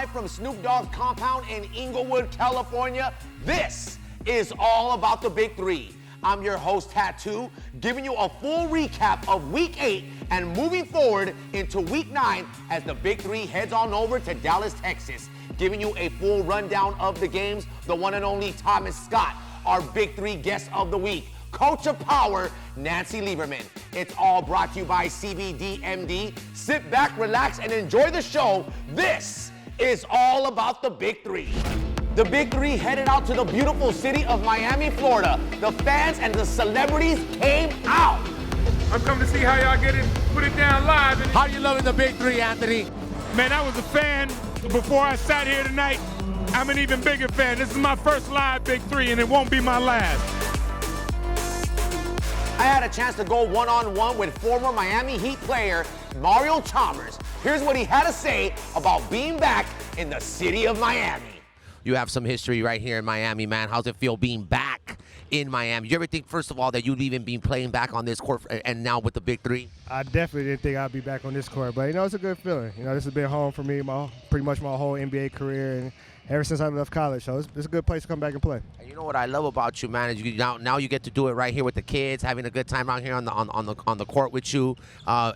live from Snoop Dogg's compound in Inglewood, California. This is all about the Big Three. I'm your host, Tattoo, giving you a full recap of Week 8 and moving forward into Week 9 as the Big Three heads on over to Dallas, Texas. Giving you a full rundown of the games, the one and only Thomas Scott, our Big Three guest of the week. Coach of Power, Nancy Lieberman. It's all brought to you by CBDMD. Sit back, relax, and enjoy the show. This is all about the Big Three. The Big Three headed out to the beautiful city of Miami, Florida. The fans and the celebrities came out. I'm coming to see how y'all get it, put it down live. How you loving the Big Three, Anthony? Man, I was a fan before I sat here tonight. I'm an even bigger fan. This is my first live Big Three, and it won't be my last. I had a chance to go one-on-one with former Miami Heat player Mario Chalmers. Here's what he had to say about being back in the city of Miami. You have some history right here in Miami, man. How's it feel being back in Miami? You ever think, first of all, that you'd even be playing back on this court and now with the Big Three? I definitely didn't think I'd be back on this court, but, it's a good feeling. This has been home for me pretty much my whole NBA career and ever since I left college. So it's a good place to come back and play. And you know what I love about you, man, is now you get to do it right here with the kids, having a good time out here on the court with you.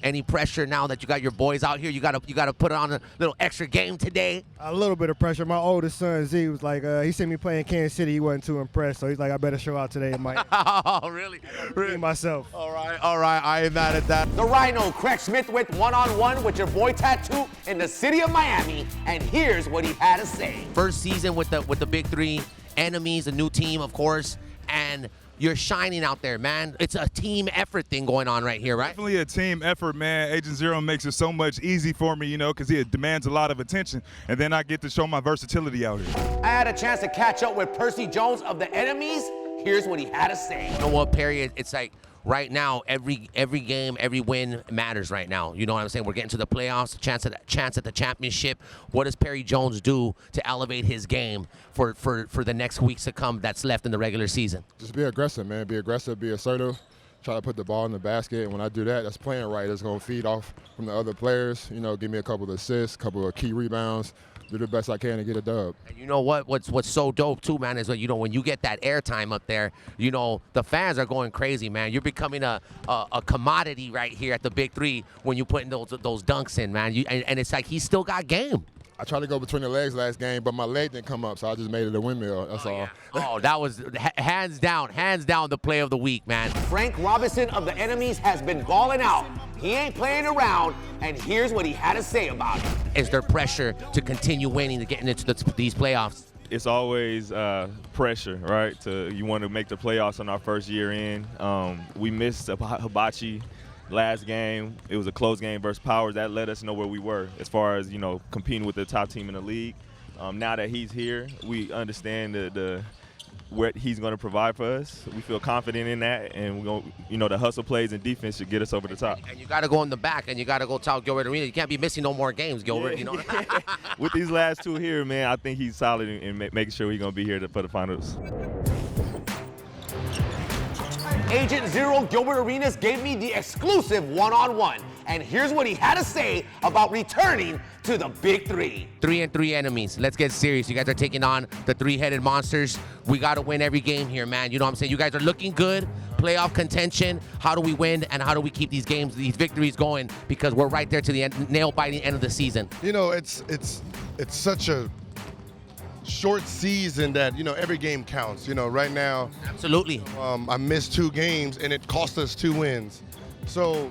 Any pressure now that you got your boys out here? You gotta put on a little extra game today. A little bit of pressure. My oldest son Z was like, he seen me play in Kansas City. He wasn't too impressed, so he's like, I better show out today in Miami. Oh, really? Me myself. All right. I ain't mad at that. The Rhino, Craig Smith, with one-on-one with your boy Tattoo in the city of Miami, and here's what he had to say. First season with the Big Three, enemies, a new team, of course, and you're shining out there, man. It's a team effort thing going on right here, right? Definitely a team effort, man. Agent Zero makes it so much easy for me, because he demands a lot of attention, and then I get to show my versatility out here. I had a chance to catch up with Percy Jones of the Enemies. Here's what he had to say. You know what, Perry? It's like right now, every game, every win matters right now. You know what I'm saying? We're getting to the playoffs, chance at the championship. What does Perry Jones do to elevate his game for the next weeks to come that's left in the regular season? Just be aggressive, man. Be aggressive, be assertive. Try to put the ball in the basket. And when I do that, that's playing right. It's going to feed off from the other players. Give me a couple of assists, a couple of key rebounds. Do the best I can to get a dub. And you know what? What's so dope too, man, is when you get that airtime up there, the fans are going crazy, man. You're becoming a commodity right here at the Big Three when you put in those dunks in, man. And it's like he's still got game. I tried to go between the legs last game, but my leg didn't come up, so I just made it a windmill. That's all. Yeah. Oh, that was hands down the play of the week, man. Frank Robinson of the Enemies has been balling out. He ain't playing around, and here's what he had to say about it. Is there pressure to continue winning, to get into these playoffs? It's always pressure, right? You want to make the playoffs on our first year in. We missed Hibachi last game. It was a close game versus Powers. That let us know where we were as far as, competing with the top team in the league. Now that he's here, we understand what he's going to provide for us. We feel confident in that, and we're going, the hustle plays and defense should get us over the top. And you got to go in the back, and you got to go tell Gilbert Arenas, you can't be missing no more games, Gilbert. Yeah. With these last two here, man, I think he's solid in making sure he's going to be here for the finals. Agent Zero Gilbert Arenas gave me the exclusive one-on-one, and here's what he had to say about returning to the Big Three. 3-3 enemies. Let's get serious. You guys are taking on the three-headed monsters. We got to win every game here, man. You know what I'm saying? You guys are looking good. Playoff contention. How do we win, and how do we keep these games, these victories going? Because we're right there to the end, nail biting end of the season. It's such a short season that every game counts. Right now, absolutely. I missed 2 games and it cost us 2 wins. So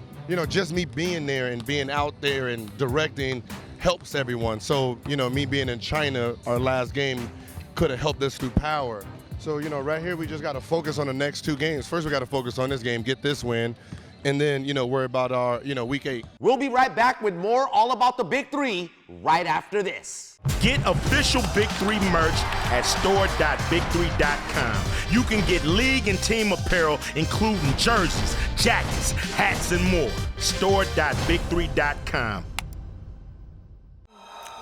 just me being there and being out there and directing helps everyone. So me being in China, our last game could have helped us through power. So right here we just got to focus on the next 2 games. First we got to focus on this game, get this win, and then worry about our week 8. We'll be right back with more all about the Big Three right after this. Get official Big 3 merch at store.big3.com. You can get league and team apparel, including jerseys, jackets, hats, and more. Store.big3.com.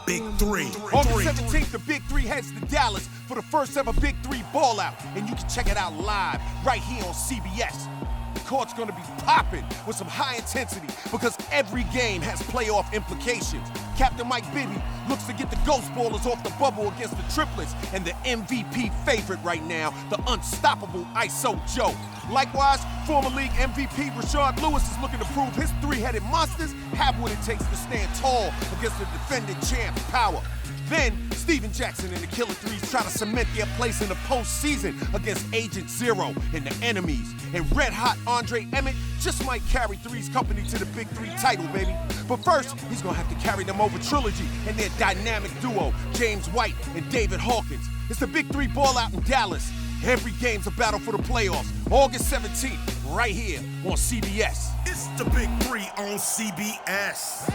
Big 3. August 17th, the Big 3 heads to Dallas for the first ever Big 3 ball out. And you can check it out live right here on CBS. The court's gonna be popping with some high intensity because every game has playoff implications. Captain Mike Bibby looks to get the Ghost Ballers off the bubble against the Triplets and the MVP favorite right now, the unstoppable ISO Joe. Likewise, former league MVP Rashard Lewis is looking to prove his three-headed monsters have what it takes to stand tall against the defending champ's power. Then, Steven Jackson and the Killer Threes try to cement their place in the postseason against Agent Zero and the enemies. And red-hot Andre Emmett just might carry Three's company to the Big 3 title, baby. But first, he's gonna have to carry them over Trilogy and their dynamic duo, James White and David Hawkins. It's the Big 3 ball out in Dallas. Every game's a battle for the playoffs. August 17th, right here on CBS. It's the Big 3 on CBS.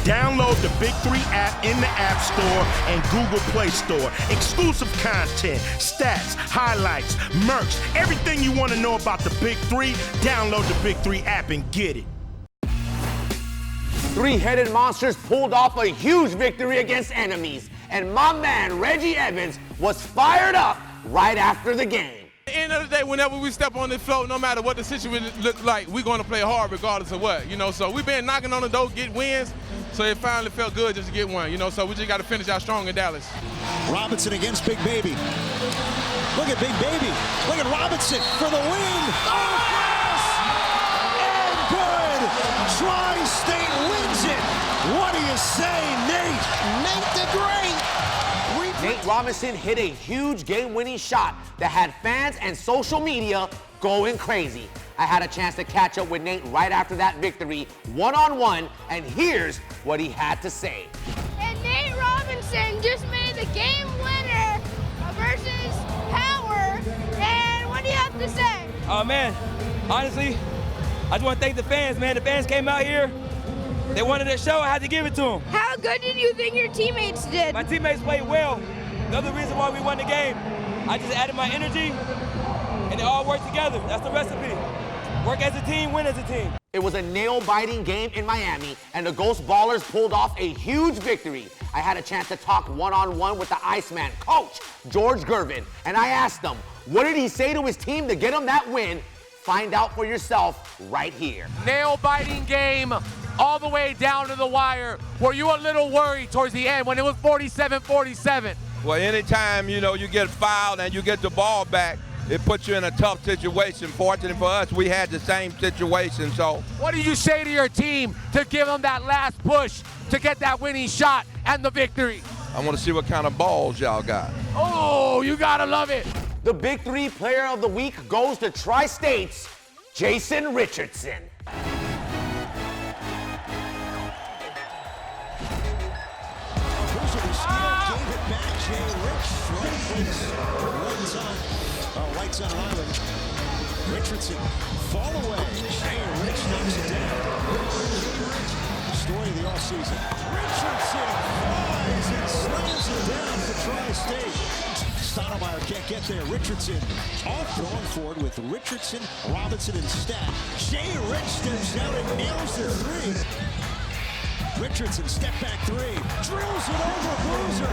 Download the Big 3 app in the App Store and Google Play Store. Exclusive content, stats, highlights, merch, everything you want to know about the Big 3, download the Big 3 app and get it. Three-headed monsters pulled off a huge victory against enemies, and my man Reggie Evans was fired up right after the game. At the end of the day, whenever we step on this floor, no matter what the situation looks like, we're going to play hard regardless of what, So we've been knocking on the door, get wins, so it finally felt good just to get one, So we just got to finish out strong in Dallas. Robinson against Big Baby. Look at Big Baby. Look at Robinson for the win. Oh, yes! And good. Tri-State wins it. What do you say, Nate? Nate the Great. Nate Robinson hit a huge game-winning shot that had fans and social media going crazy. I had a chance to catch up with Nate right after that victory, one-on-one, and here's what he had to say. And Nate Robinson just made the game winner versus Power, and what do you have to say? Oh man, honestly, I just want to thank the fans, man. The fans came out here. They wanted their show, I had to give it to them. How good did you think your teammates did? My teammates played well. Another reason why we won the game. I just added my energy, and they all worked together. That's the recipe. Work as a team, win as a team. It was a nail-biting game in Miami, and the Ghost Ballers pulled off a huge victory. I had a chance to talk one-on-one with the Iceman, Coach George Gervin, and I asked him, what did he say to his team to get him that win? Find out for yourself right here. Nail-biting game all the way down to the wire. Were you a little worried towards the end when it was 47-47? Well, anytime, you get fouled and you get the ball back, it puts you in a tough situation. Fortunately for us, we had the same situation, so. What do you say to your team to give them that last push to get that winning shot and the victory? I want to see what kind of balls y'all got. Oh, you gotta love it. The Big 3 Player of the Week goes to Tri-State's Jason Richardson. Lights on Island. Richardson, fall away. Jay Rich knocks it down. Story of the offseason. Richardson flies and slams it down for Tri-State. Stoudemire can't get there. Richardson off throwing forward with Richardson, Robinson, and Stat. Jay Rich steps out and nails the three. Richardson, step back three. Drills it over Bruiser.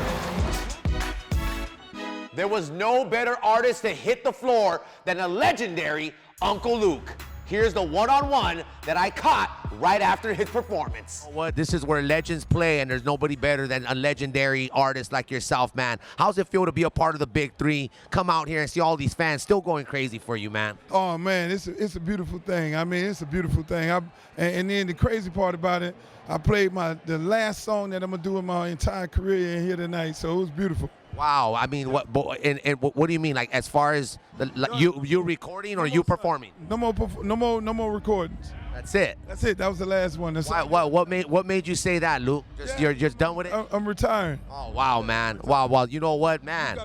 There was no better artist to hit the floor than the legendary Uncle Luke. Here's the one-on-one that I caught right after his performance. What? This is where legends play, and there's nobody better than a legendary artist like yourself, man. How's it feel to be a part of the Big 3? Come out here and see all these fans still going crazy for you, man. Oh, man, it's a beautiful thing. I mean, it's a beautiful thing. And then the crazy part about it, I played the last song that I'm going to do in my entire career in here tonight, so it was beautiful. Wow, I mean, what do you mean? Like, as far as you recording or you performing? No more recordings. That's it. That's it. That was the last one. That's what made you say that, Luke? You're just done with it? I'm retiring. Oh wow, man. Wow. You know what, man?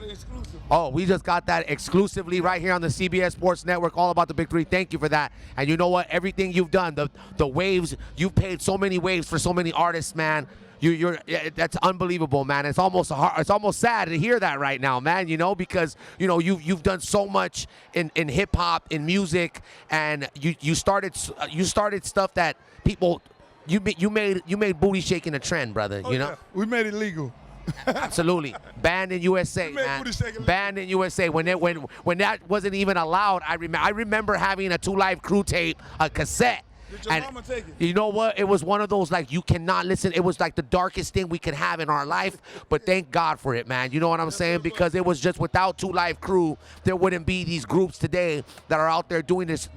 Oh, we just got that exclusively right here on the CBS Sports Network, all about the Big 3. Thank you for that. And you know what? Everything you've done, the waves, you've paid so many waves for so many artists, man. That's unbelievable, man. It's almost sad to hear that right now, man. Because you've done so much in hip hop, in music, and you started stuff that people you made booty shaking a trend, brother. Yeah. We made it legal. Absolutely. Banned in USA, man. Banned in USA. When that wasn't even allowed, I remember having a 2 Live Crew tape, a cassette. Did your mama take it? You know what? It was one of those, like, you cannot listen. It was like the darkest thing we could have in our life, but thank God for it, man. You know what I'm saying? Because it was just without 2 Live Crew, there wouldn't be these groups today that are out there doing this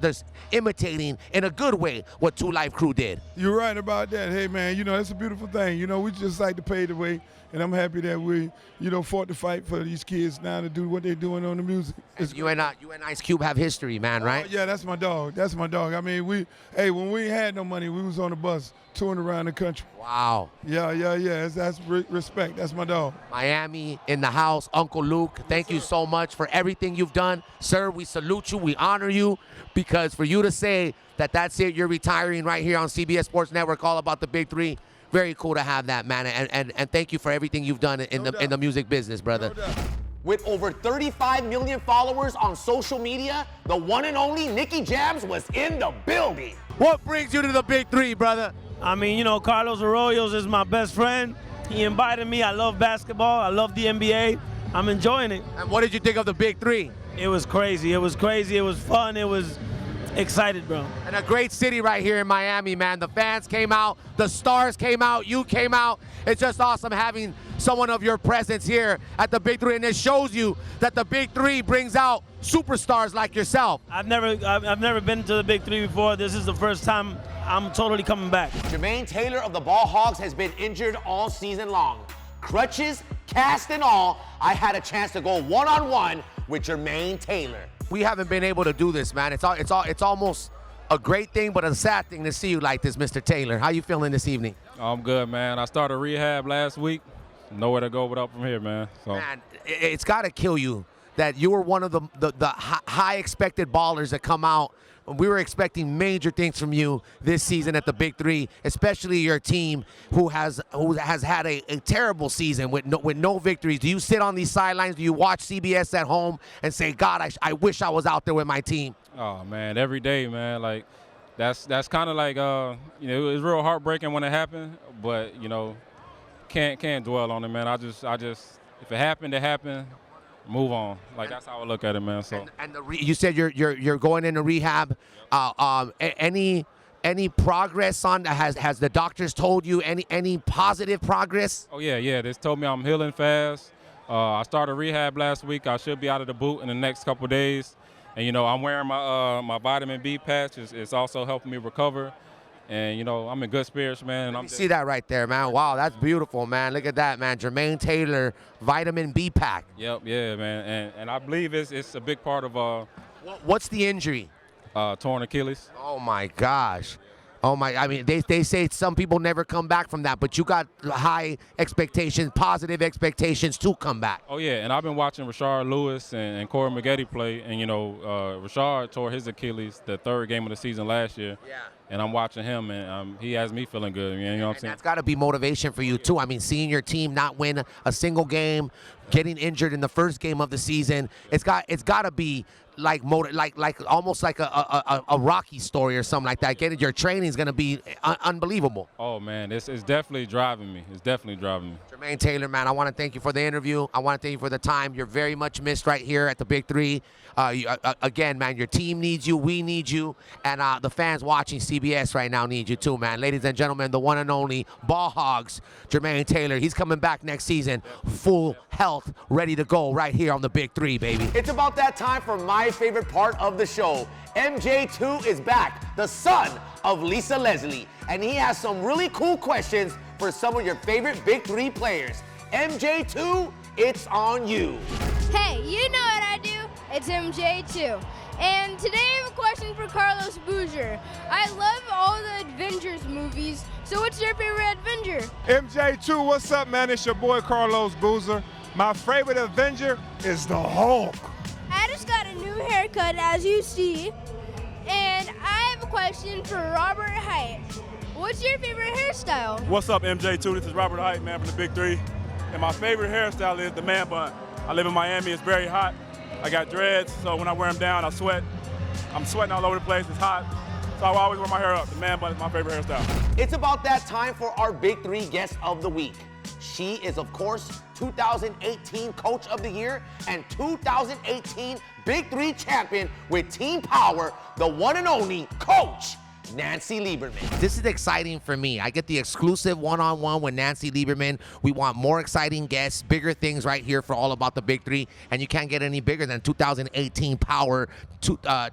imitating in a good way what 2 Live Crew did. You're right about that. Hey, man, you know, it's a beautiful thing. You know, we just like to pay the way, and I'm happy that we, you know, fought to fight for these kids now to do what they're doing on the music. You and Ice Cube have history, man, right? Yeah, that's my dog. That's my dog. I mean, when we had no money, we was on the bus touring around the country. Wow. Yeah. That's respect. That's my dog. Miami in the house. Uncle Luke, thank you so much for everything you've done. Sir, we salute you. We honor you, because for you to say that that's it, you're retiring right here on CBS Sports Network, all about the Big 3. Very cool to have that, man, and thank you for everything you've done in the music business, brother. With over 35 million followers on social media, the one and only Nicky Jams was in the building. What brings you to the Big 3, brother? I mean, you know, Carlos Arroyos is my best friend. He invited me. I love basketball. I love the NBA. I'm enjoying it. And what did you think of the Big 3? It was crazy. It was crazy. It was fun. It was excited, bro. And a great city right here in Miami, man. The fans came out, the stars came out, you came out. It's just awesome having someone of your presence here at the Big 3, and it shows you that the Big 3 brings out superstars like yourself. I've never been to the Big 3 before. This is the first time. I'm totally coming back. Jermaine Taylor of the Ball Hogs has been injured all season long. Crutches, cast and all, I had a chance to go one-on-one with Jermaine Taylor. We haven't been able to do this, man. It's almost a great thing, but a sad thing to see you like this, Mr. Taylor. How you feeling this evening? I'm good, man. I started rehab last week. Nowhere to go but up from here, man. So. Man, it's got to kill you that you were one of the high expected ballers that come out. We were expecting major things from you this season at the Big 3, especially your team who has had a terrible season with no victories. Do you sit on these sidelines? Do you watch CBS at home and say, God, I wish I was out there with my team? Oh, man, every day, man. Like, that's kind of like, you know, it was real heartbreaking when it happened, but, you know, can't dwell on it, man. I just, if it happened, it happened. Move on. Like, that's how I look at it, man. So. And you said you're going into rehab. Any progress on? Has the doctors told you any positive progress? Oh yeah. They told me I'm healing fast. I started rehab last week. I should be out of the boot in the next couple days. And you know, I'm wearing my vitamin B patch. It's also helping me recover. And, you know, I'm in good spirits, man. And see that right there, man. Wow, that's beautiful, man. Look at that, man. Jermaine Taylor, vitamin B pack. Yep, yeah, man. And I believe it's a big part of What's the injury? Torn Achilles. Oh, my gosh. Oh, my. I mean, they say some people never come back from that, but you got high expectations, positive expectations to come back. Oh, yeah, and I've been watching Rashard Lewis and Corey Maggette play, and, you know, Rashard tore his Achilles the third game of the season last year. Yeah. And I'm watching him, and he has me feeling good. You know what I'm saying? That's got to be motivation for you, too. I mean, seeing your team not win a single game, getting injured in the first game of the season, it's got to be like almost like a Rocky story or something like that. Your training is going to be unbelievable. Oh, man, it's definitely driving me. It's definitely driving me. Jermaine Taylor, man, I want to thank you for the interview. I want to thank you for the time. You're very much missed right here at the Big 3. Again, man, your team needs you. We need you. And the fans watching CBS right now need you too, man. Ladies and gentlemen, the one and only Ball Hogs, Jermaine Taylor. He's coming back next season, full health, ready to go right here on the Big 3, baby. It's about that time for my favorite part of the show. MJ2 is back, the son of Lisa Leslie, and he has some really cool questions for some of your favorite Big 3 players. MJ2, it's on you. Hey, you know what I do? It's MJ2. And today I have a question for Carlos Boozer. I love all the Avengers movies, so what's your favorite Avenger? MJ2, what's up, man? It's your boy Carlos Boozer. My favorite Avenger is the Hulk. I just got a new haircut, as you see, and I have a question for Robert Hite. What's your favorite hairstyle? What's up, MJ2? This is Robert Hite, man, from the Big 3. And my favorite hairstyle is the man bun. I live in Miami. It's very hot. I got dreads, so when I wear them down, I sweat. I'm sweating all over the place. It's hot. So I always wear my hair up. The man bun is my favorite hairstyle. It's about that time for our Big 3 guest of the week. She is, of course, 2018 Coach of the Year and 2018 Big 3 champion with Team Power, the one and only Coach Nancy Lieberman. This is exciting for me. I get the exclusive one-on-one with Nancy Lieberman. We want more exciting guests, bigger things right here for All About the Big 3, and you can't get any bigger than 2018 Power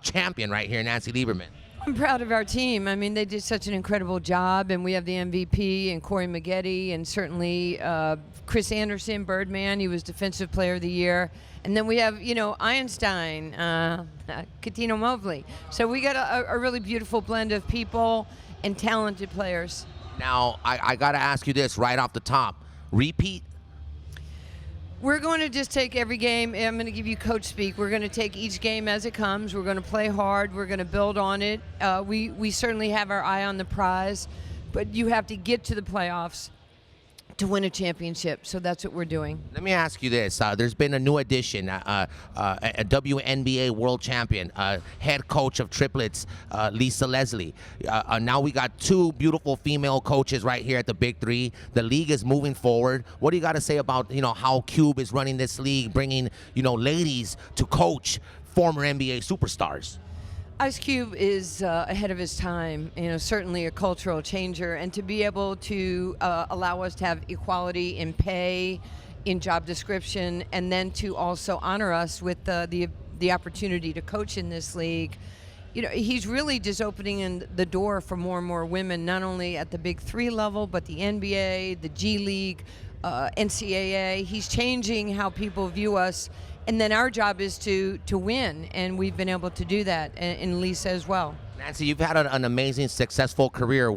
champion right here, Nancy Lieberman. I'm proud of our team. I mean, they did such an incredible job, and we have the MVP and Corey Maggette, and certainly Chris Anderson, Birdman. He was Defensive Player of the Year. And then we have, you know, Einstein, Katino Mobley. So we got a really beautiful blend of people and talented players. Now, I got to ask you this right off the top. Repeat? We're going to just take every game. I'm going to give you coach speak. We're going to take each game as it comes. We're going to play hard. We're going to build on it. We certainly have our eye on the prize, but you have to get to the playoffs to win a championship. So that's what we're doing. Let me ask you this. There's been a new addition, a WNBA world champion, head coach of triplets, Lisa Leslie. Now we got two beautiful female coaches right here at the Big 3. The league is moving forward. What do you got to say about, you know, how Cube is running this league, bringing, you know, ladies to coach former NBA superstars? Ice Cube is ahead of his time, you know, certainly a cultural changer, and to be able to allow us to have equality in pay, in job description, and then to also honor us with the opportunity to coach in this league. You know, he's really just opening in the door for more and more women, not only at the Big 3 level, but the NBA, the G League, NCAA. He's changing how people view us. And then our job is to win, and we've been able to do that, and Lisa as well. Nancy, you've had an amazing, successful career.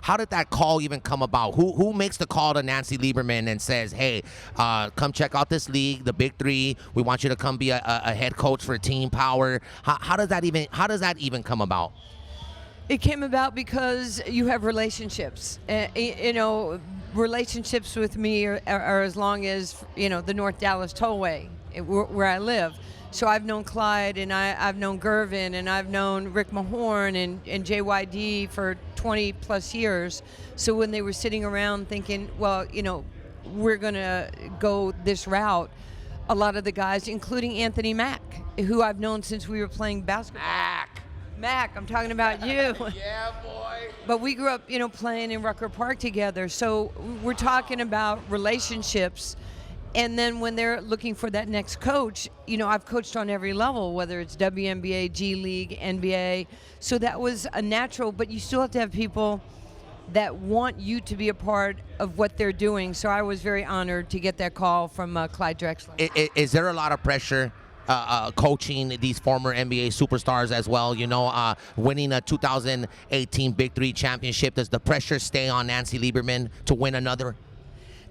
How did that call even come about? Who makes the call to Nancy Lieberman and says, hey, come check out this league, the Big 3. We want you to come be a head coach for Team Power. How does that even come about? It came about because you have relationships. You know, relationships with me are as long as, you know, the North Dallas Tollway, where I live. So I've known Clyde, and I've known Gervin, and I've known Rick Mahorn and JYD for 20 plus years. So when they were sitting around thinking, well, you know, we're gonna go this route, a lot of the guys, including Anthony Mack, who I've known since we were playing basketball. Mac, I'm talking about you. Yeah, boy. But we grew up, you know, playing in Rucker Park together. So we're talking about relationships. And then when they're looking for that next coach, you know, I've coached on every level, whether it's WNBA, G League, NBA. So that was a natural, but you still have to have people that want you to be a part of what they're doing. So I was very honored to get that call from Clyde Drexler. Is there a lot of pressure coaching these former NBA superstars as well? You know, winning a 2018 Big 3 championship, does the pressure stay on Nancy Lieberman to win another?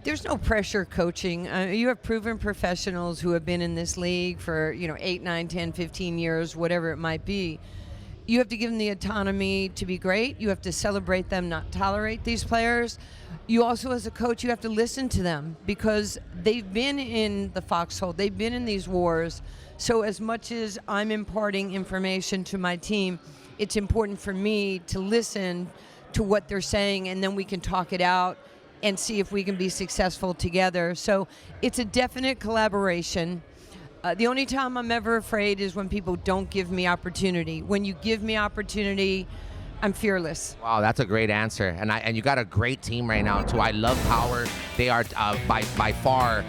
There's no pressure coaching. You have proven professionals who have been in this league for, you know, 8, 9, 10, 15 years, whatever it might be. You have to give them the autonomy to be great. You have to celebrate them, not tolerate these players. You also, as a coach, you have to listen to them because they've been in the foxhole. They've been in these wars. So as much as I'm imparting information to my team, it's important for me to listen to what they're saying, and then we can talk it out and see if we can be successful together. So it's a definite collaboration. The only time I'm ever afraid is when people don't give me opportunity. When you give me opportunity, I'm fearless. Wow, that's a great answer. And you got a great team right now, too. I love Power. They are by far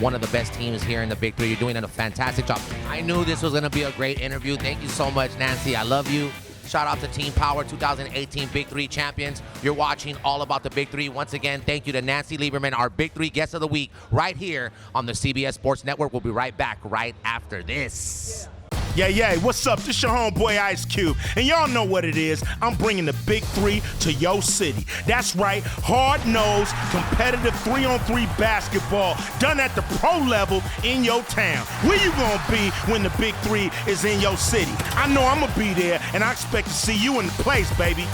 one of the best teams here in the Big 3. You're doing a fantastic job. I knew this was going to be a great interview. Thank you so much, Nancy. I love you. Shout out to Team Power, 2018 Big 3 champions. You're watching All About the Big 3. Once again, thank you to Nancy Lieberman, our Big 3 guest of the week, right here on the CBS Sports Network. We'll be right back right after this. Yeah, what's up? This your homeboy Ice Cube, and y'all know what it is. I'm bringing the Big 3 to your city. That's right, hard-nosed, competitive 3-on-3 basketball done at the pro level in your town. Where you gonna be when the Big 3 is in your city? I know I'm gonna be there, and I expect to see you in the place, baby.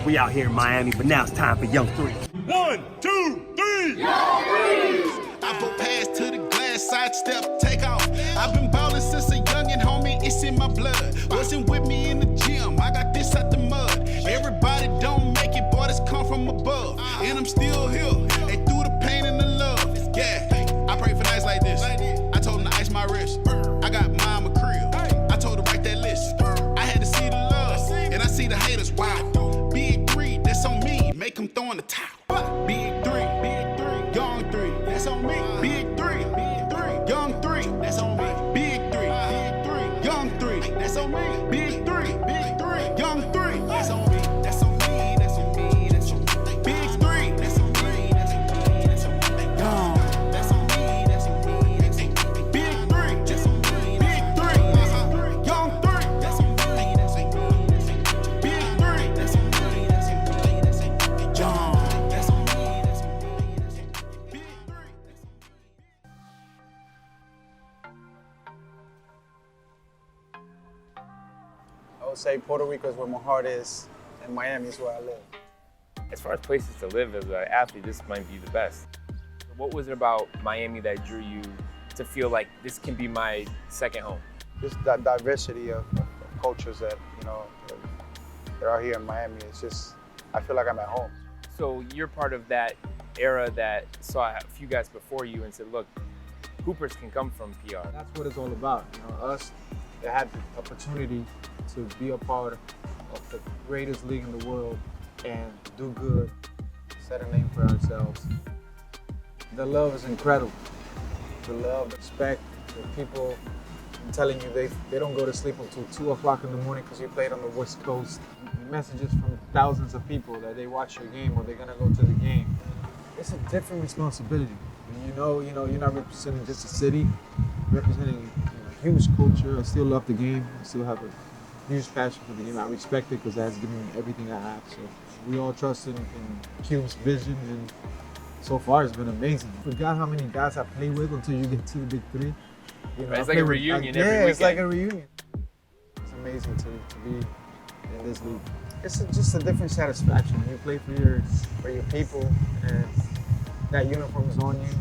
We out here in Miami, but now it's time for Young 3. 1, 2, 3! Young 3! I put pass to the glass, sidestep, take off. I've been ballin' since a youngin', homie, it's in my blood. Wasn't with me in the gym, and I'm still here. And through the pain and the love, yeah. I pray for nights like this. I told him to ice my wrist. I got mama crib. I told her write that list. I had to see the love, and I see the haters. Wow. BIG3, that's on me. Make them throw in the towel. BIG3, young 3, that's on me. BIG3, young 3, that's on me. BIG3, young 3, that's on me. BIG3, young 3, that's on me. That's on me. That's on me. That's on me. BIG3, that's on me. That's on me. That's on me. Young, that's on me. That's on me. That's on me. BIG3, that's on me. BIG3, young 3, that's on me. That's on me. That's on me. BIG3, that's on me. That's on me. That's on me. Young, that's on me. That's on me. That's on me. I would say Puerto Rico is where my heart is, and Miami is where I live. As far as places to live as an athlete, this might be the best. What was it about Miami that drew you to feel like this can be my second home? Just that diversity of cultures that, that are here in Miami. It's just, I feel like I'm at home. So you're part of that era that saw a few guys before you and said, look, Hoopers can come from PR. That's what it's all about. Us that had the opportunity to be a part of the greatest league in the world and do good, set a name for ourselves. The love is incredible. The love, the respect, the people. I'm telling you, they don't go to sleep until 2 o'clock in the morning because you played on the West Coast. Messages from thousands of people that they watch your game or they're gonna go to the game. It's a different responsibility. And you're not representing just a city, representing a huge culture. I still love the game. I still have a huge passion for the game. I respect it because that has given me everything I have. So we all trust in Cube's vision, and so far it's been amazing. I forgot how many guys I play with until you get to the Big 3. It's like a reunion every weekend. Yeah, it's like a reunion. It's amazing to be in this league. It's just a different satisfaction. You play for your people, and that uniform is on you,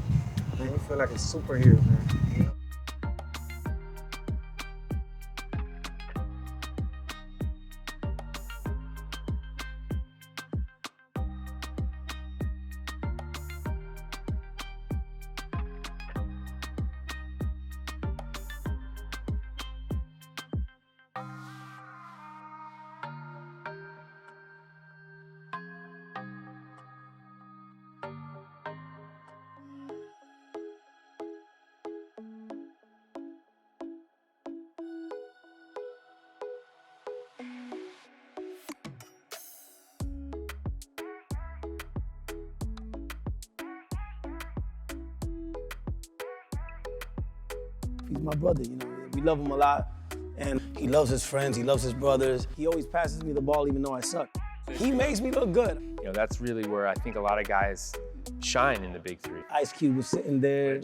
and you feel like a superhero, man. He's my brother, we love him a lot, and he loves his friends, he loves his brothers. He always passes me the ball even though I suck. He makes me look good. That's really where I think a lot of guys shine in the Big 3. Ice Cube was sitting there,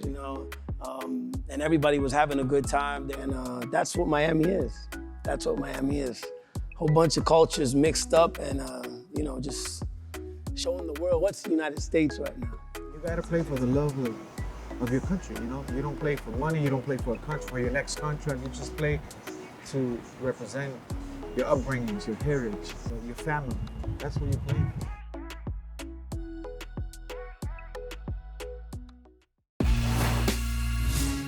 and everybody was having a good time, and that's what Miami is. That's what Miami is. Whole bunch of cultures mixed up, and just showing the world what's the United States right now. You gotta play for the love of your country, You don't play for money, you don't play for a country, for your next contract. You just play to represent your upbringings, your heritage, your family. That's what you're playing for.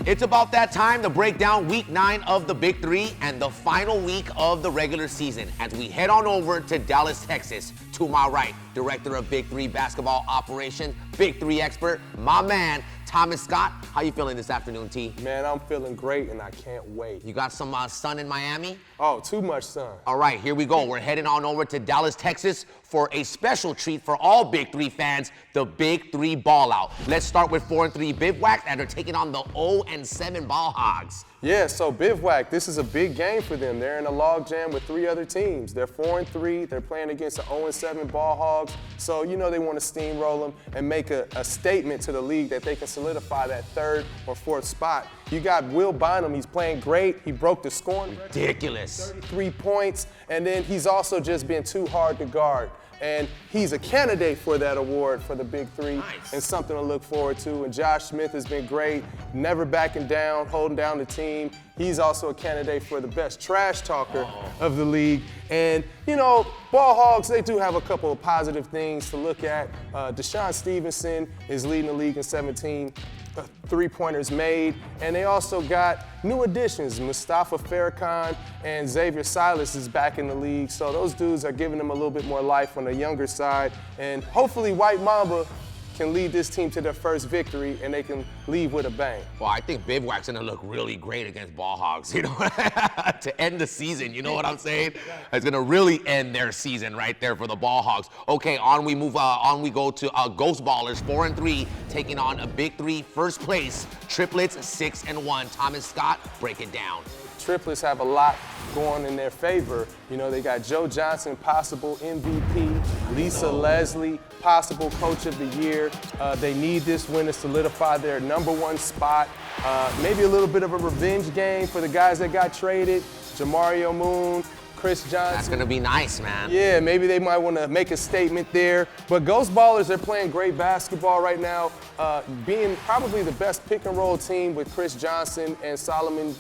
It's about that time to break down week 9 of the Big 3 and the final week of the regular season as we head on over to Dallas, Texas. To my right, Director of Big 3 Basketball Operations, Big 3 expert, my man, Thomas Scott. How you feeling this afternoon, T? Man, I'm feeling great and I can't wait. You got some sun in Miami? Oh, too much sun. All right, here we go. We're heading on over to Dallas, Texas for a special treat for all Big 3 fans, the Big 3 Ball Out. Let's start with 4-3 Bivouac and they're taking on the 0-7 Ball Hogs. Yeah, so Bivouac, this is a big game for them. They're in a log jam with 3 other teams. They're 4-3. They're playing against the 0-7 Ball Hogs. So they want to steamroll them and make a statement to the league that they can solidify that 3rd or 4th spot. You got Will Bynum. He's playing great. He broke the scoring record. Ridiculous. 33 points, and then he's also just been too hard to guard. And he's a candidate for that award for the Big 3, and something to look forward to. And Josh Smith has been great, never backing down, holding down the team. He's also a candidate for the best trash talker of the league. And, you know, Ball Hogs, they do have a couple of positive things to look at. Deshaun Stevenson is leading the league in 17 three-pointers made. And they also got new additions. Mustafa Farrakhan and Xavier Silas is back in the league. So those dudes are giving them a little bit more life on the younger side. And hopefully White Mamba can lead this team to their first victory, and they can leave with a bang. Well, I think Bivouac's gonna look really great against Ball Hogs, you know, to end the season, you know what I'm saying? It's gonna really end their season right there for the Ball Hogs. Okay, on we go to Ghost Ballers, 4-3, taking on a Big 3, first place, Triplets, 6-1. Thomas Scott, break it down. Triplets have a lot going in their favor. You know, they got Joe Johnson, possible MVP, Lisa Leslie, possible Coach of the Year. They need this win to solidify their #1 spot. Maybe a little bit of a revenge game for the guys that got traded, Jamario Moon, Chris Johnson. That's gonna be nice, man. Yeah, maybe they might want to make a statement there. But Ghost Ballers, they're playing great basketball right now, being probably the best pick and roll team with Chris Johnson and Solomon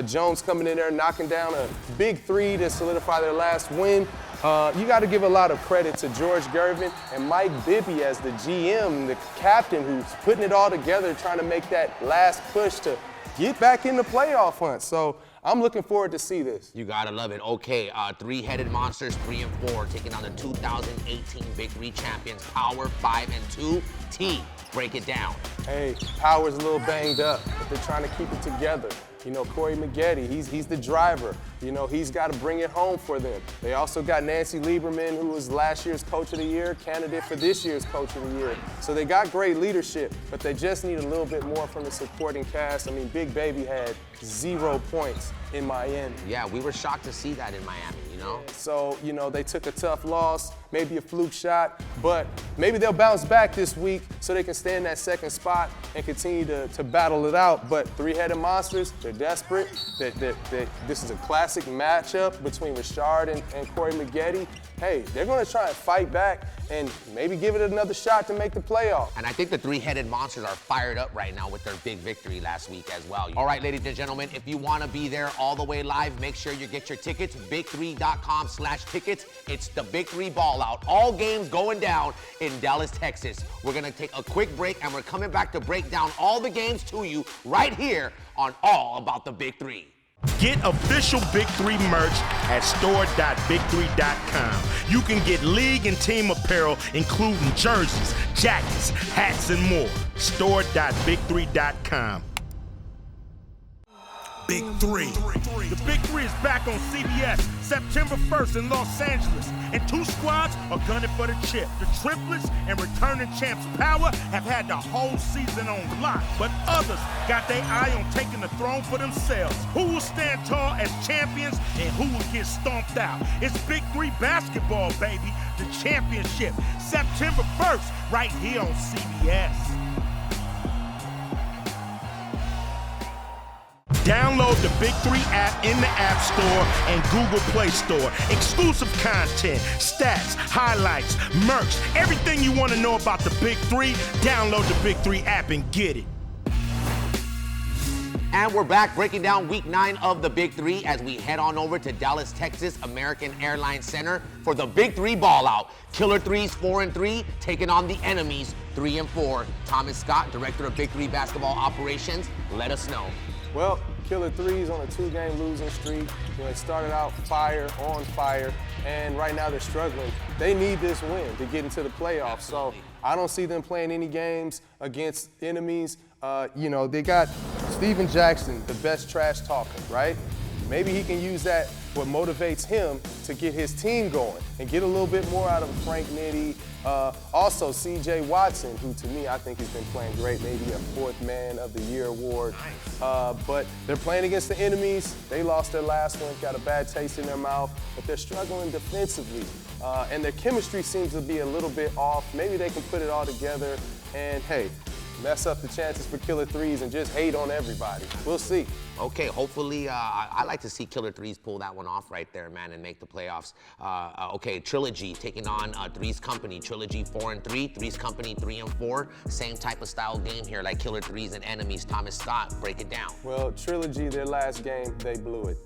Jones coming in there, knocking down a Big 3 to solidify their last win. You got to give a lot of credit to George Gervin and Mike Bibby as the GM, the captain, who's putting it all together, trying to make that last push to get back in the playoff hunt. So I'm looking forward to see this. You gotta love it. Okay, three-headed monsters, 3-4, taking on the 2018 Big 3 champions, Power, 5-2. T, break it down. Hey, Power's a little banged up, but they're trying to keep it together. You know, Corey Maggette, he's the driver. You know, he's got to bring it home for them. They also got Nancy Lieberman, who was last year's Coach of the Year, candidate for this year's Coach of the Year. So they got great leadership, but they just need a little bit more from the supporting cast. I mean, Big Baby had 0 points in Miami. Yeah, we were shocked to see that in Miami, you know? So, you know, they took a tough loss, maybe a fluke shot, but maybe they'll bounce back this week so they can stay in that second spot and continue to battle it out. But three-headed monsters, they're desperate. This is a classic matchup between Rashard and Corey Maggette. Hey, they're going to try and fight back and maybe give it another shot to make the playoff. And I think the three-headed monsters are fired up right now with their big victory last week as well. All right, ladies and gentlemen, if you want to be there all the way live, make sure you get your tickets, big3.com/tickets. It's the Big 3 Ball Out. All games going down in Dallas, Texas. We're going to take a quick break, and we're coming back to break down all the games to you right here on All About the Big 3. Get official Big 3 merch at store.big3.com. You can get league and team apparel, including jerseys, jackets, hats, and more. Store.big3.com. Big 3. The Big 3 is back on CBS September 1st in Los Angeles, and 2 squads are gunning for the chip. The Triplets and returning champs Power have had the whole season on lock, but others got their eye on taking the throne for themselves. Who will stand tall as champions and who will get stomped out? It's Big 3 basketball, baby. The championship, September 1st, right here on CBS. Download the Big 3 app in the App Store and Google Play Store. Exclusive content, stats, highlights, merch, everything you want to know about the Big 3, download the Big 3 app and get it. And we're back breaking down week 9 of the Big 3 as we head on over to Dallas, Texas, American Airlines Center for the Big 3 Ball Out. Killer 3's 4-3, taking on the enemies 3-4. Thomas Scott, Director of Big 3 Basketball Operations, let us know. Well, Killer 3's on a 2-game losing streak. You know, they started out on fire, and right now they're struggling. They need this win to get into the playoffs. So I don't see them playing any games against enemies. You know, they got Steven Jackson, the best trash talker, right? Maybe he can use that, what motivates him to get his team going and get a little bit more out of Frank Nitti. Also, C.J. Watson, who to me I think has been playing great, maybe a 4th Man of the Year award. But they're playing against the enemies. They lost their last one, got a bad taste in their mouth, but they're struggling defensively. And their chemistry seems to be a little bit off. Maybe they can put it all together. And hey, mess up the chances for killer threes and just hate on everybody. We'll see. Okay, hopefully, I like to see killer threes pull that one off right there, man, and make the playoffs. Okay, Trilogy taking on Threes Company. Trilogy 4-3, Threes Company 3-4. Same type of style game here, like killer threes and enemies. Thomas Scott, break it down. Well, Trilogy, their last game, they blew it.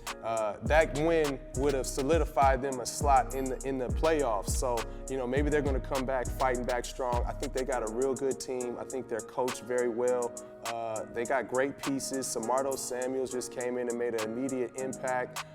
That win would have solidified them a slot in the playoffs. So, you know, maybe they're going to come back fighting back strong. I think they got a real good team. I think they're coached very well. They got great pieces. Samardo Samuels just came in and made an immediate impact.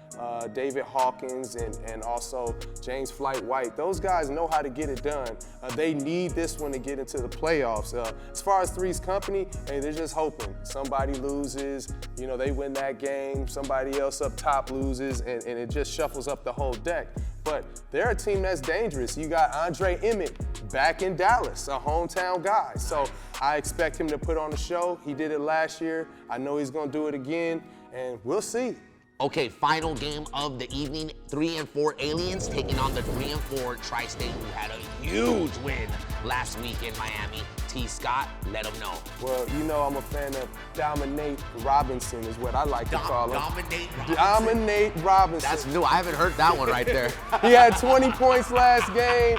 David Hawkins and also James Flight White. Those guys know how to get it done. They need this one to get into the playoffs. As far as Threes Company, hey, they're just hoping. Somebody loses, you know, they win that game. Somebody else up top loses, and it just shuffles up the whole deck. But they're a team that's dangerous. You got Andre Emmett back in Dallas, a hometown guy. So I expect him to put on a show. He did it last year. I know he's going to do it again, and we'll see. Okay, final game of the evening. 3-4 Aliens taking on the 3-4 Tri-State, who had a huge win last week in Miami. T. Scott, let them know. Well, you know I'm a fan of Dominate Robinson is what I like to call him. Dominate Robinson. Dominate Robinson. That's new. I haven't heard that one right there. He had 20 points last game.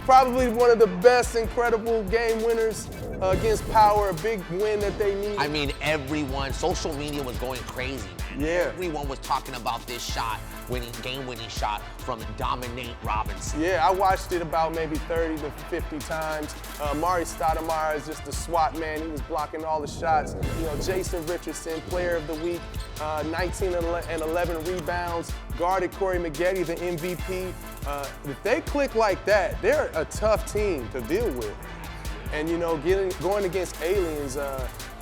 Probably one of the best incredible game winners against Power, a big win that they need. I mean, everyone, social media was going crazy, man. Yeah. Everyone was talking about this shot, game-winning shot from Dominate Robinson. Yeah, I watched it about maybe 30 to 50 times. Mari Stoudemire is just a SWAT man. He was blocking all the shots. You know, Jason Richardson, player of the week, 19 and 11 rebounds, guarded Corey Maggette, the MVP. If they click like that, they're a tough team to deal with. And you know, going against Aliens,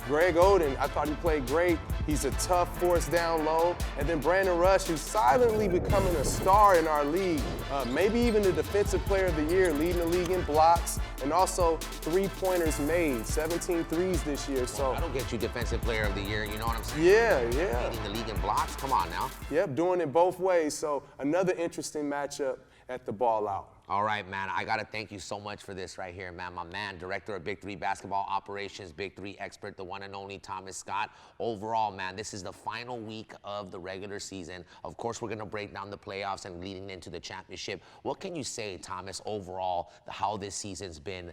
Greg Oden, I thought he played great. He's a tough force down low. And then Brandon Rush, who's silently becoming a star in our league. Maybe even the defensive player of the year, leading the league in blocks, and also three-pointers made, 17 threes this year. So I don't get you defensive player of the year, you know what I'm saying? Yeah. Leading the league in blocks, come on now. Yep, doing it both ways. So another interesting matchup at the Ball Out. All right, man, I gotta thank you so much for this right here, man. My man, director of Big 3 basketball operations, Big 3 expert, the one and only Thomas Scott. Overall, man, this is the final week of the regular season. Of course, we're gonna break down the playoffs and leading into the championship. What can you say, Thomas, overall, how this season's been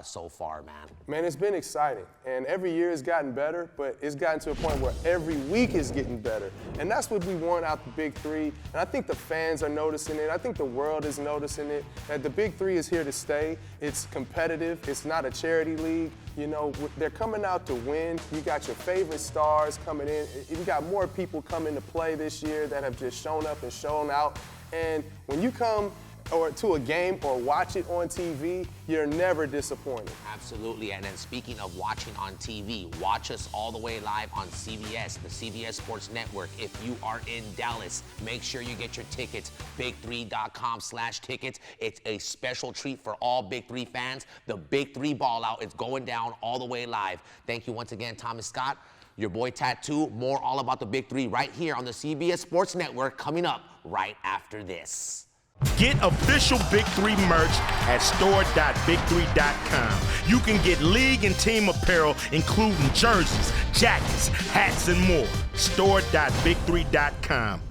so far, man? Man, it's been exciting, and every year it's gotten better, but it's gotten to a point where every week is getting better. And that's what we want out the Big 3, and I think the fans are noticing it. I think the world is noticing it, that the Big 3 is here to stay. It's competitive. It's not a charity league. You know, they're coming out to win. You got your favorite stars coming in. You got more people coming to play this year that have just shown up and shown out. And when you come to a game or watch it on TV, you're never disappointed. Absolutely, and then speaking of watching on TV, watch us all the way live on CBS, the CBS Sports Network. If you are in Dallas, make sure you get your tickets, big3.com/tickets. It's a special treat for all Big 3 fans. The Big 3 Ball Out is going down all the way live. Thank you once again, Thomas Scott. Your boy Tattoo, more all about the Big 3 right here on the CBS Sports Network, coming up right after this. Get official Big 3 merch at store.big3.com. You can get league and team apparel, including jerseys, jackets, hats, and more. Store.big3.com.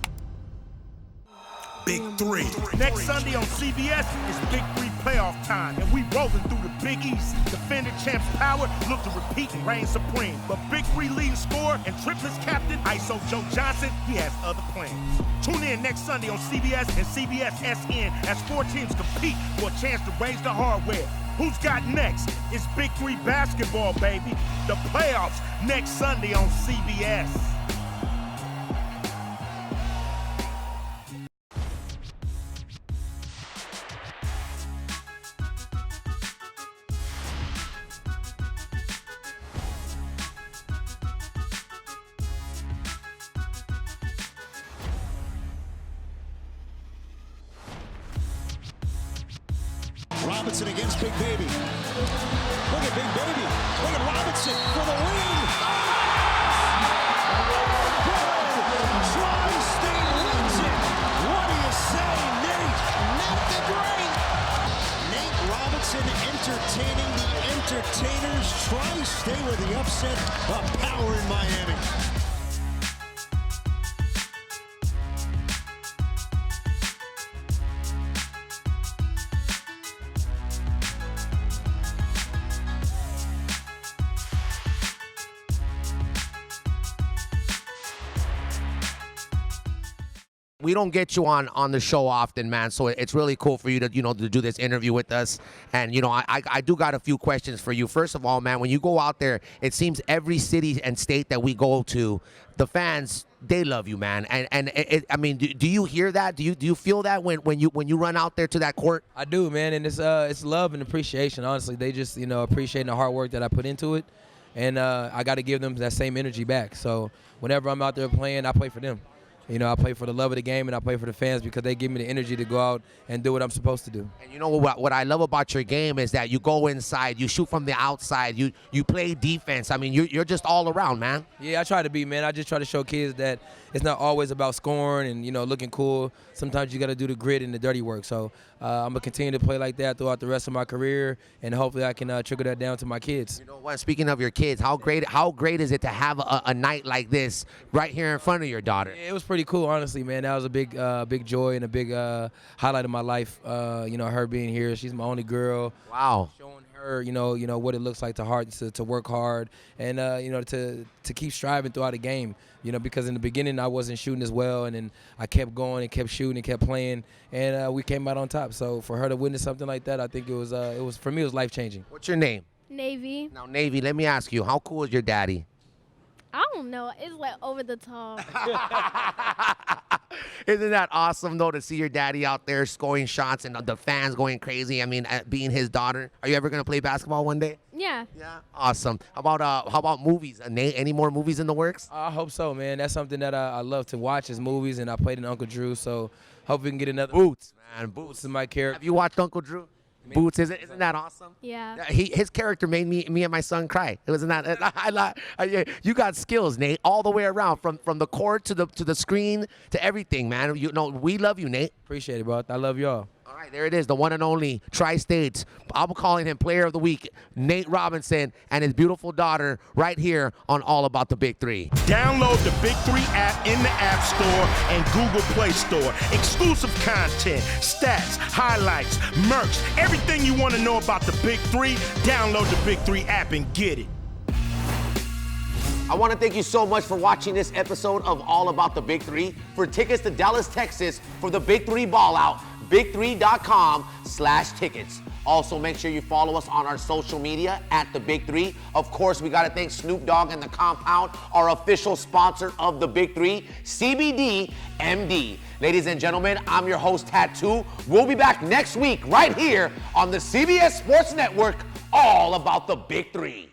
Big 3. Next Sunday on CBS is Big 3 playoff time, and we rolling through the Big East. Defending champs Power look to repeat and reign supreme. But Big 3 leading scorer and triplets captain ISO Joe Johnson, he has other plans. Tune in next Sunday on CBS and CBS SN as 4 teams compete for a chance to raise the hardware. Who's got next? It's Big 3 basketball, baby. The playoffs next Sunday on CBS. Robinson against Big Baby. Look at Big Baby. Look at Robinson for the lead. Tri-State wins it. What do you say, Nate? Not the great. Nate Robinson entertaining the entertainers. Tri-State with the upset of power in Miami. We don't get you on the show often, man. So it's really cool for you to, to do this interview with us. And, I do got a few questions for you. First of all, man, when you go out there, it seems every city and state that we go to, the fans, they love you, man. And I mean, do you hear that? Do you feel that when you run out there to that court? I do, man. And it's love and appreciation. Honestly, they just, appreciating the hard work that I put into it. And I got to give them that same energy back. So whenever I'm out there playing, I play for them. I play for the love of the game, and I play for the fans because they give me the energy to go out and do what I'm supposed to do. And what I love about your game is that you go inside, you shoot from the outside, you play defense. I mean, you're just all around, man. Yeah, I try to be, man. I just try to show kids that it's not always about scoring and, looking cool. Sometimes you got to do the grit and the dirty work. So I'm going to continue to play like that throughout the rest of my career, and hopefully I can trickle that down to my kids. Speaking of your kids, how great is it to have a night like this right here in front of your daughter? It was pretty cool, honestly, man. That was a big joy and a big highlight of my life. Her being here. She's my only girl. Wow. Showing her, what it looks like to work hard and to keep striving throughout the game. Because in the beginning I wasn't shooting as well, and then I kept going and kept shooting and kept playing, and we came out on top. So for her to witness something like that, I think it was for me, it was life changing. What's your name? Navy. Now, Navy, let me ask you, how cool is your daddy? I don't know. It's like over the top. Isn't that awesome, though, to see your daddy out there scoring shots and the fans going crazy? I mean, being his daughter. Are you ever going to play basketball one day? Yeah. Yeah. Awesome. How about movies? Nate, any more movies in the works? I hope so, man. That's something that I love to watch is movies, and I played in Uncle Drew, so hope we can get another. Boots, man. Boots is my character. Have you watched Uncle Drew? Boots, isn't that awesome? Yeah. His character made me and my son cry. It wasn't that. You got skills, Nate, all the way around, from the court to the screen to everything, man. We love you, Nate. Appreciate it, bro. I love y'all. All right, there it is, the one and only Tri-States. I'm calling him Player of the Week, Nate Robinson, and his beautiful daughter right here on All About the Big 3. Download the Big 3 app in the App Store and Google Play Store. Exclusive content, stats, highlights, merch, everything you want to know about the Big 3, download the Big 3 app and get it. I want to thank you so much for watching this episode of All About the Big 3. For tickets to Dallas, Texas for the Big 3 Ball Out, big3.com/tickets. Also, make sure you follow us on our social media at The Big 3. Of course, we got to thank Snoop Dogg and The Compound, our official sponsor of The Big 3, CBD MD. Ladies and gentlemen, I'm your host, Tattoo. We'll be back next week right here on the CBS Sports Network, All About the Big 3.